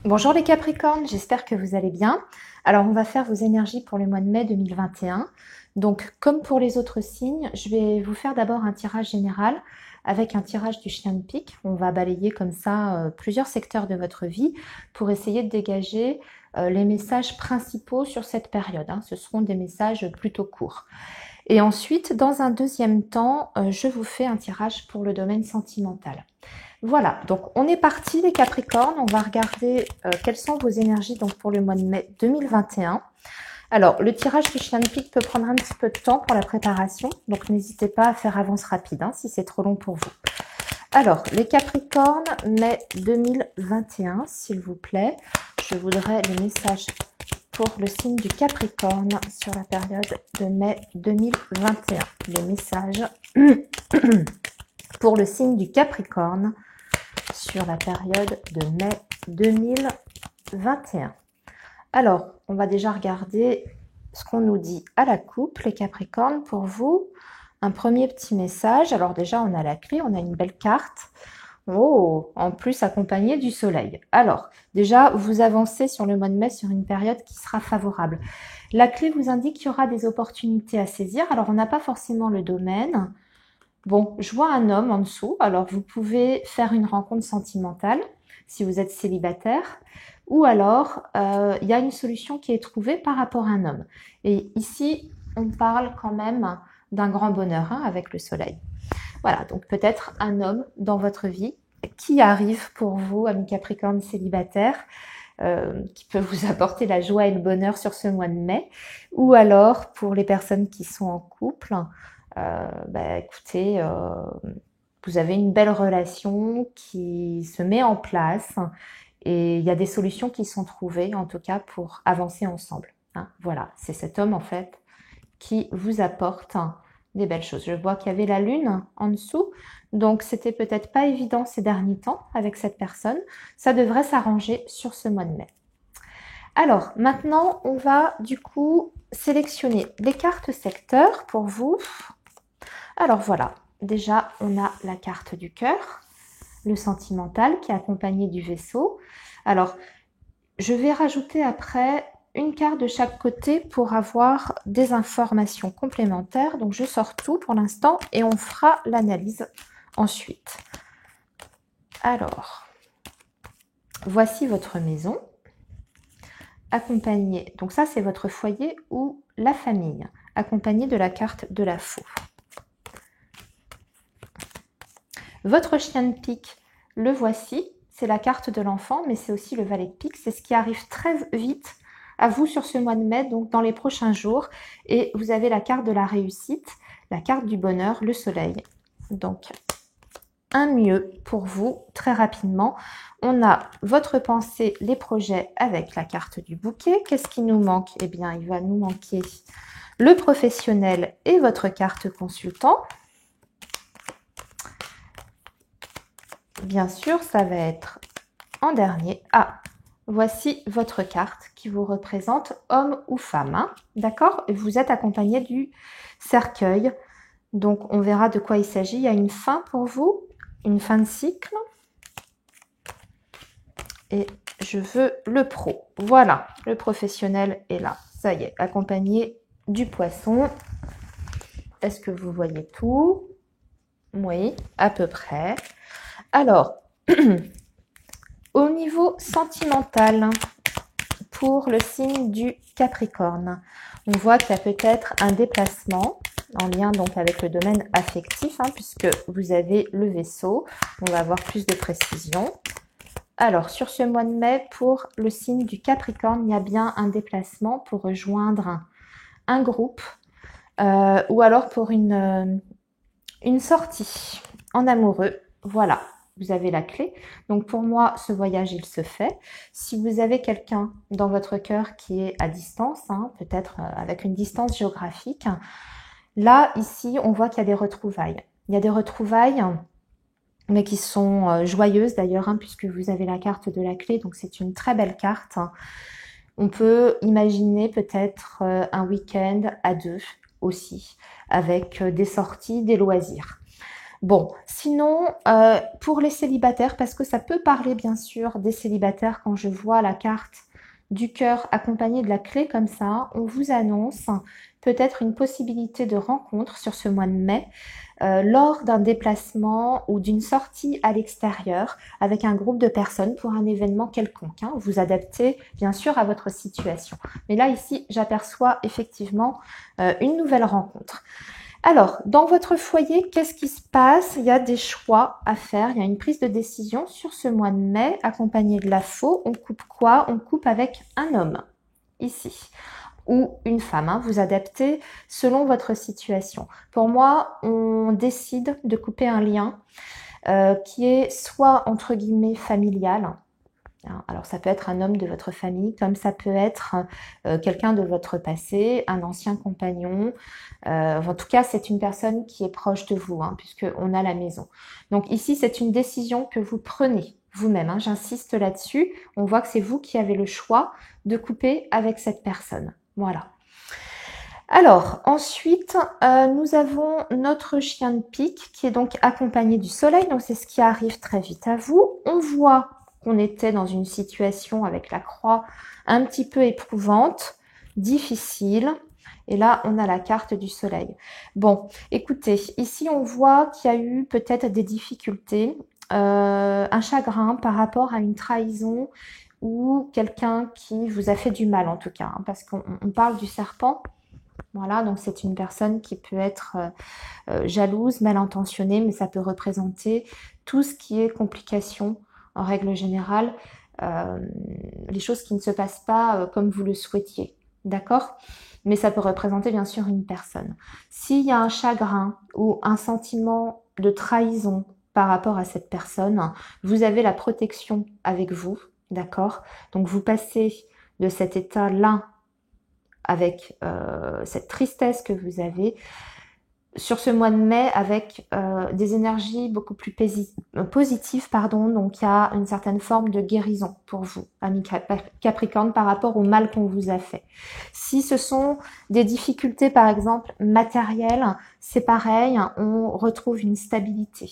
Bonjour les Capricornes, j'espère que vous allez bien. Alors on va faire vos énergies pour le mois de mai 2021. Donc comme pour les autres signes, je vais vous faire d'abord un tirage général avec un tirage du chien de pique. On va balayer comme ça plusieurs secteurs de votre vie pour essayer de dégager les messages principaux sur cette période, hein. Ce seront des messages plutôt courts. Et ensuite, dans un deuxième temps, je vous fais un tirage pour le domaine sentimental. Voilà, donc on est parti les Capricornes, on va regarder quelles sont vos énergies donc pour le mois de mai 2021. Alors, le tirage du chien de pique peut prendre un petit peu de temps pour la préparation, donc n'hésitez pas à faire avance rapide hein, si c'est trop long pour vous. Alors, les Capricornes, mai 2021, s'il vous plaît, je voudrais les messages pour le signe du Capricorne sur la période de mai 2021. Les messages pour le signe du Capricorne sur la période de mai 2021. Alors, on va déjà regarder ce qu'on nous dit à la coupe, les Capricornes, pour vous. Un premier petit message. Alors déjà, on a la clé, on a une belle carte. Oh, en plus accompagnée du soleil. Alors, déjà, vous avancez sur le mois de mai sur une période qui sera favorable. La clé vous indique qu'il y aura des opportunités à saisir. Alors, on n'a pas forcément le domaine. Bon, je vois un homme en dessous. Alors, vous pouvez faire une rencontre sentimentale si vous êtes célibataire. Ou alors, il y a une solution qui est trouvée par rapport à un homme. Et ici, on parle quand même d'un grand bonheur hein, avec le soleil. Voilà, donc peut-être un homme dans votre vie qui arrive pour vous, ami Capricorne célibataire, qui peut vous apporter la joie et le bonheur sur ce mois de mai. Ou alors, pour les personnes qui sont en couple, écoutez, vous avez une belle relation qui se met en place et il y a des solutions qui sont trouvées, en tout cas, pour avancer ensemble. Hein. Voilà, c'est cet homme, en fait, qui vous apporte des belles choses. Je vois qu'il y avait la lune en dessous, donc c'était peut-être pas évident ces derniers temps avec cette personne. Ça devrait s'arranger sur ce mois de mai. Alors, maintenant, on va du coup sélectionner les cartes secteurs pour vous. Alors voilà, déjà, on a la carte du cœur, le sentimental qui est accompagné du vaisseau. Alors, je vais rajouter après une carte de chaque côté pour avoir des informations complémentaires. Donc, je sors tout pour l'instant et on fera l'analyse ensuite. Alors, voici votre maison accompagnée. Donc ça, c'est votre foyer ou la famille, accompagnée de la carte de la faux. Votre chien de pique, le voici. C'est la carte de l'enfant, mais c'est aussi le valet de pique. C'est ce qui arrive très vite à vous sur ce mois de mai, donc dans les prochains jours. Et vous avez la carte de la réussite, la carte du bonheur, le soleil. Donc, un mieux pour vous, très rapidement. On a votre pensée, les projets avec la carte du bouquet. Qu'est-ce qui nous manque? Eh bien, il va nous manquer le professionnel et votre carte consultant. Bien sûr, ça va être en dernier. Ah, voici votre carte qui vous représente homme ou femme. Hein, d'accord? Et vous êtes accompagné du cercueil. Donc, on verra de quoi il s'agit. Il y a une fin pour vous, une fin de cycle. Et je veux le pro. Voilà, le professionnel est là. Ça y est, accompagné du poisson. Est-ce que vous voyez tout? Oui, à peu près. Alors, au niveau sentimental, pour le signe du Capricorne, on voit qu'il y a peut-être un déplacement en lien donc avec le domaine affectif, hein, puisque vous avez le vaisseau. On va avoir plus de précision. Alors, sur ce mois de mai, pour le signe du Capricorne, il y a bien un déplacement pour rejoindre un groupe ou alors pour une sortie en amoureux. Voilà, vous avez la clé. Donc, pour moi, ce voyage, il se fait. Si vous avez quelqu'un dans votre cœur qui est à distance, hein, peut-être avec une distance géographique, là, ici, on voit qu'il y a des retrouvailles. Il y a des retrouvailles mais qui sont joyeuses d'ailleurs, hein, puisque vous avez la carte de la clé, donc c'est une très belle carte. On peut imaginer peut-être un week-end à deux aussi, avec des sorties, des loisirs. Bon, sinon, pour les célibataires, parce que ça peut parler bien sûr des célibataires quand je vois la carte du cœur accompagnée de la clé comme ça, on vous annonce peut-être une possibilité de rencontre sur ce mois de mai lors d'un déplacement ou d'une sortie à l'extérieur avec un groupe de personnes pour un événement quelconque. Hein. Vous adaptez bien sûr à votre situation. Mais là, ici, j'aperçois effectivement une nouvelle rencontre. Alors, dans votre foyer, qu'est-ce qui se passe? Il y a des choix à faire, il y a une prise de décision sur ce mois de mai, accompagné de la faux. On coupe quoi? On coupe avec un homme, ici, ou une femme. Hein. Vous adaptez selon votre situation. Pour moi, on décide de couper un lien qui est soit, entre guillemets, familial. Alors ça peut être un homme de votre famille, comme ça peut être quelqu'un de votre passé, un ancien compagnon. En tout cas, c'est une personne qui est proche de vous, hein, puisqu'on a la maison. Donc ici, c'est une décision que vous prenez vous-même. Hein, j'insiste là-dessus. On voit que c'est vous qui avez le choix de couper avec cette personne. Voilà. Alors, ensuite, nous avons notre chien de pique qui est donc accompagné du soleil. Donc, c'est ce qui arrive très vite à vous. On voit qu'on était dans une situation avec la croix un petit peu éprouvante, difficile. Et là, on a la carte du soleil. Bon, écoutez, ici, on voit qu'il y a eu peut-être des difficultés, un chagrin par rapport à une trahison ou quelqu'un qui vous a fait du mal en tout cas, hein, parce qu'on parle du serpent. Voilà, donc c'est une personne qui peut être jalouse, mal intentionnée, mais ça peut représenter tout ce qui est complication en règle générale, les choses qui ne se passent pas comme vous le souhaitiez, d'accord? Mais ça peut représenter bien sûr une personne. S'il y a un chagrin ou un sentiment de trahison par rapport à cette personne, vous avez la protection avec vous, d'accord? Donc vous passez de cet état-là avec cette tristesse que vous avez sur ce mois de mai avec des énergies beaucoup plus positives, pardon. Donc il y a une certaine forme de guérison pour vous, amis Capricorne, par rapport au mal qu'on vous a fait. Si ce sont des difficultés, par exemple, matérielles, c'est pareil, on retrouve une stabilité.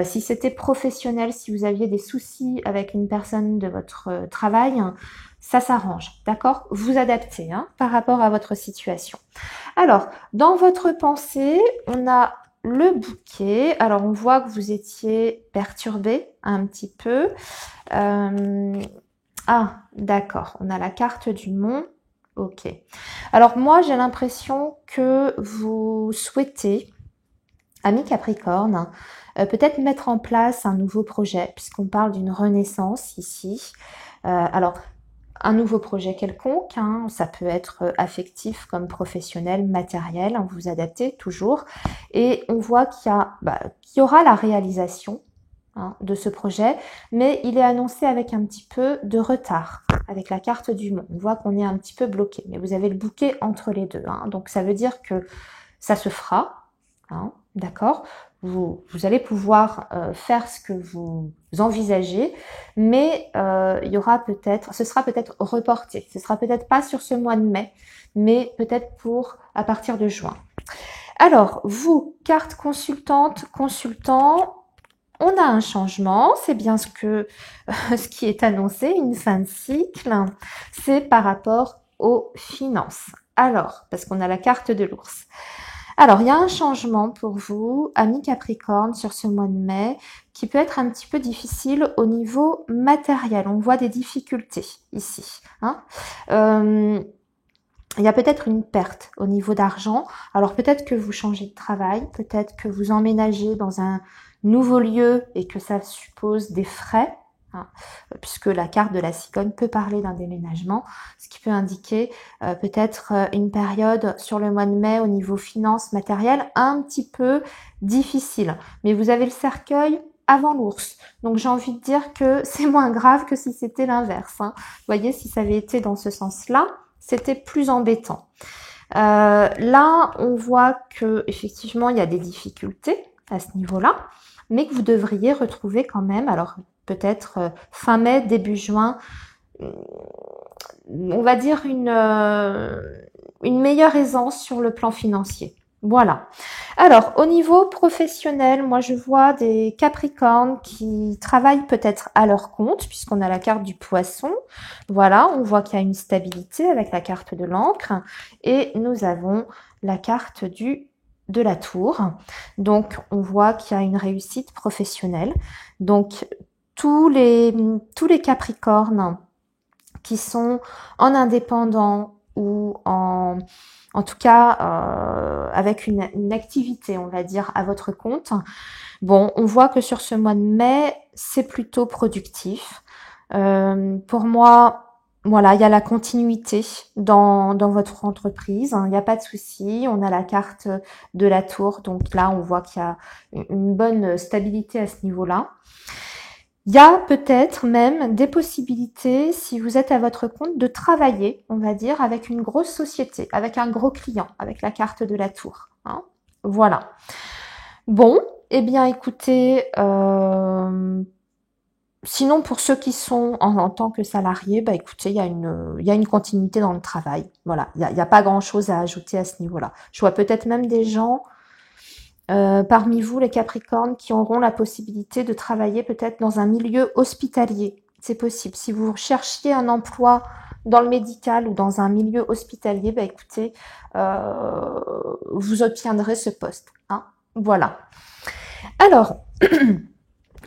Si c'était professionnel, si vous aviez des soucis avec une personne de votre travail, ça s'arrange, d'accord? Vous adaptez hein, par rapport à votre situation. Alors, dans votre pensée, on a le bouquet. Alors, on voit que vous étiez perturbé un petit peu. Ah, d'accord. On a la carte du mont. Ok. Alors, moi, j'ai l'impression que vous souhaitez, ami Capricorne, peut-être mettre en place un nouveau projet, puisqu'on parle d'une renaissance ici. Alors, un nouveau projet quelconque, hein, ça peut être affectif comme professionnel, matériel, hein, vous adaptez toujours. Et on voit qu'il y aura la réalisation hein, de ce projet, mais il est annoncé avec un petit peu de retard, avec la carte du mont. On voit qu'on est un petit peu bloqué, mais vous avez le bouquet entre les deux. Hein, donc ça veut dire que ça se fera, hein, d'accord? Vous allez pouvoir faire ce que vous envisagez, mais il y aura peut-être, ce sera peut-être reporté. Ce sera peut-être pas sur ce mois de mai, mais peut-être pour à partir de juin. Alors, vous, carte consultante, consultant, on a un changement. C'est bien ce qui est annoncé, une fin de cycle. C'est par rapport aux finances. Alors, parce qu'on a la carte de l'ours. Alors, il y a un changement pour vous, amis Capricorne, sur ce mois de mai, qui peut être un petit peu difficile au niveau matériel. On voit des difficultés ici. Hein. Il y a peut-être une perte au niveau d'argent. Alors, peut-être que vous changez de travail, peut-être que vous emménagez dans un nouveau lieu et que ça suppose des frais. Hein, puisque la carte de la cigogne peut parler d'un déménagement, ce qui peut indiquer peut-être une période sur le mois de mai au niveau finance matérielle un petit peu difficile. Mais vous avez le cercueil avant l'ours, donc j'ai envie de dire que c'est moins grave que si c'était l'inverse. Hein. Vous voyez, si ça avait été dans ce sens-là, c'était plus embêtant. Là, on voit que effectivement, il y a des difficultés à ce niveau-là, mais que vous devriez retrouver quand même, alors peut-être fin mai, début juin, on va dire une meilleure aisance sur le plan financier. Voilà. Alors, au niveau professionnel, moi je vois des Capricornes qui travaillent peut-être à leur compte, puisqu'on a la carte du Poisson. Voilà, on voit qu'il y a une stabilité avec la carte de l'Ancre. Et nous avons la carte de la Tour. Donc, on voit qu'il y a une réussite professionnelle. Donc, tous les Capricornes qui sont en indépendant ou en tout cas avec une activité, on va dire, à votre compte. Bon, on voit que sur ce mois de mai, c'est plutôt productif. Pour moi, voilà, il y a la continuité dans votre entreprise, hein, il n'y a pas de souci. On a la carte de la tour, donc là, on voit qu'il y a une bonne stabilité à ce niveau-là. Il y a peut-être même des possibilités, si vous êtes à votre compte, de travailler, on va dire, avec une grosse société, avec un gros client, avec la carte de la tour. Hein. Voilà. Bon, eh bien écoutez, sinon pour ceux qui sont en tant que salariés, bah écoutez, il y a une continuité dans le travail. Voilà, il y a pas grand-chose à ajouter à ce niveau-là. Je vois peut-être même des gens parmi vous, les Capricornes, qui auront la possibilité de travailler peut-être dans un milieu hospitalier. C'est possible. Si vous cherchiez un emploi dans le médical ou dans un milieu hospitalier, bah écoutez, vous obtiendrez ce poste. Hein. Voilà. Alors,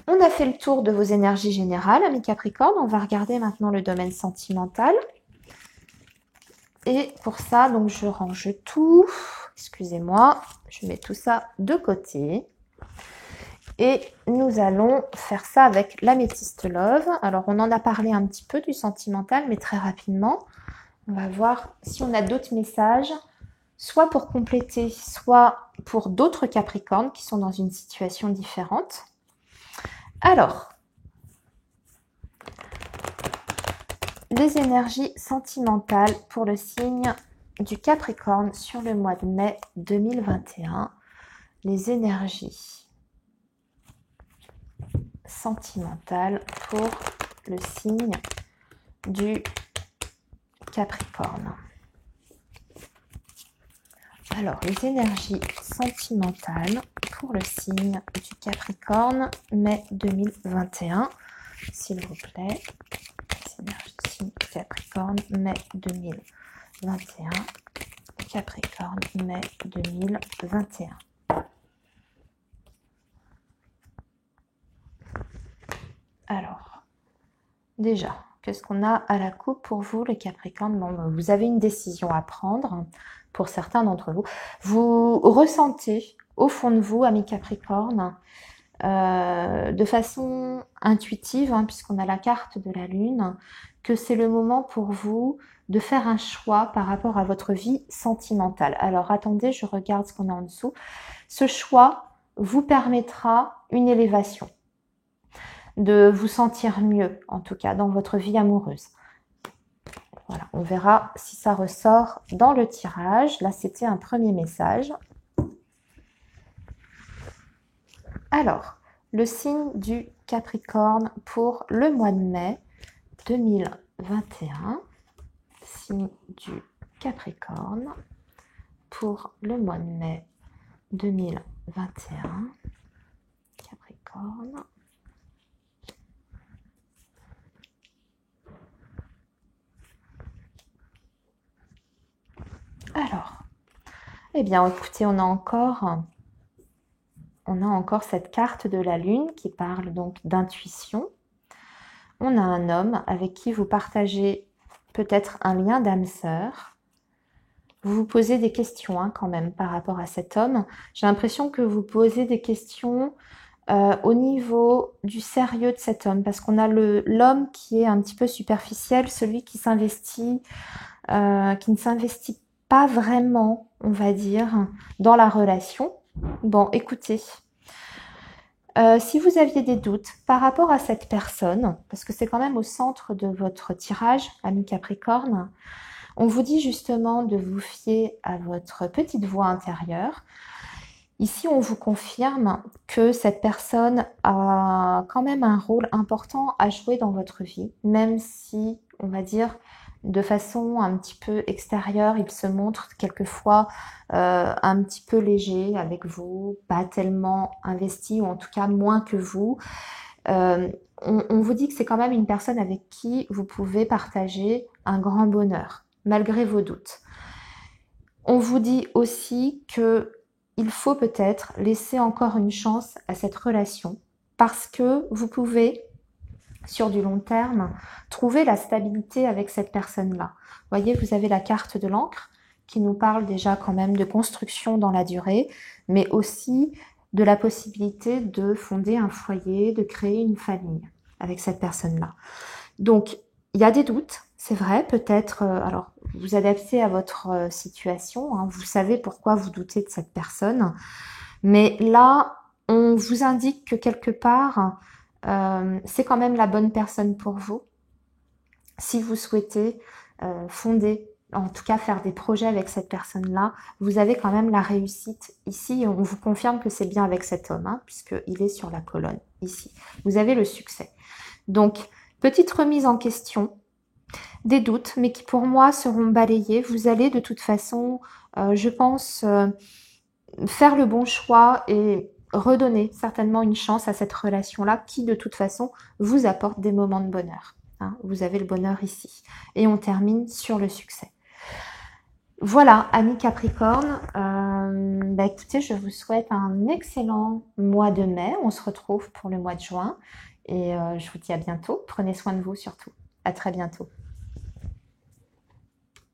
on a fait le tour de vos énergies générales, amis Capricornes. On va regarder maintenant le domaine sentimental. Et pour ça, donc je range tout. Excusez-moi, je mets tout ça de côté. Et nous allons faire ça avec l'améthyste love. Alors, on en a parlé un petit peu du sentimental, mais très rapidement. On va voir si on a d'autres messages, soit pour compléter, soit pour d'autres Capricornes qui sont dans une situation différente. Alors, les énergies sentimentales pour le signe du Capricorne sur le mois de mai 2021. Les énergies sentimentales pour le signe du Capricorne. Alors, les énergies sentimentales pour le signe du Capricorne, mai 2021, s'il vous plaît. Les énergies Capricorne, mai 2021. Capricorne, mai 2021. Alors, déjà, qu'est-ce qu'on a à la coupe pour vous, les Capricornes? Bon, vous avez une décision à prendre, pour certains d'entre vous. Vous ressentez, au fond de vous, amis Capricornes, de façon intuitive, hein, puisqu'on a la carte de la Lune, que c'est le moment pour vous de faire un choix par rapport à votre vie sentimentale. Alors, attendez, je regarde ce qu'on a en dessous. Ce choix vous permettra une élévation, de vous sentir mieux, en tout cas, dans votre vie amoureuse. Voilà, on verra si ça ressort dans le tirage. Là, c'était un premier message. Alors, le signe du Capricorne pour le mois de mai 2021. Signe du Capricorne pour le mois de mai 2021. Capricorne. Alors, eh bien, écoutez, on a encore cette carte de la Lune qui parle donc d'intuition. On a un homme avec qui vous partagez peut-être un lien d'âme sœur. Vous vous posez des questions hein, quand même par rapport à cet homme. J'ai l'impression que vous posez des questions au niveau du sérieux de cet homme, parce qu'on a l'homme qui est un petit peu superficiel, celui qui s'investit, qui ne s'investit pas vraiment, on va dire, dans la relation. Bon, écoutez, si vous aviez des doutes par rapport à cette personne, parce que c'est quand même au centre de votre tirage, ami Capricorne, on vous dit justement de vous fier à votre petite voix intérieure. Ici, on vous confirme que cette personne a quand même un rôle important à jouer dans votre vie, même si, on va dire, de façon un petit peu extérieure, il se montre quelquefois un petit peu léger avec vous, pas tellement investi, ou en tout cas moins que vous. On vous dit que c'est quand même une personne avec qui vous pouvez partager un grand bonheur, malgré vos doutes. On vous dit aussi qu'il faut peut-être laisser encore une chance à cette relation, parce que vous pouvez, sur du long terme, trouver la stabilité avec cette personne-là. Vous voyez, vous avez la carte de l'encre qui nous parle déjà quand même de construction dans la durée, mais aussi de la possibilité de fonder un foyer, de créer une famille avec cette personne-là. Donc, il y a des doutes, c'est vrai, peut-être, alors, vous adaptez à votre situation, hein, vous savez pourquoi vous doutez de cette personne, mais là, on vous indique que quelque part, c'est quand même la bonne personne pour vous. Si vous souhaitez fonder, en tout cas faire des projets avec cette personne-là, vous avez quand même la réussite ici. On vous confirme que c'est bien avec cet homme, hein, puisqu'il est sur la colonne ici. Vous avez le succès. Donc, petite remise en question, des doutes, mais qui pour moi seront balayés. Vous allez de toute façon, je pense, faire le bon choix et redonner certainement une chance à cette relation-là qui, de toute façon, vous apporte des moments de bonheur. Hein, vous avez le bonheur ici. Et on termine sur le succès. Voilà, amis Capricorne, écoutez, je vous souhaite un excellent mois de mai. On se retrouve pour le mois de juin. Et je vous dis à bientôt. Prenez soin de vous surtout. À très bientôt.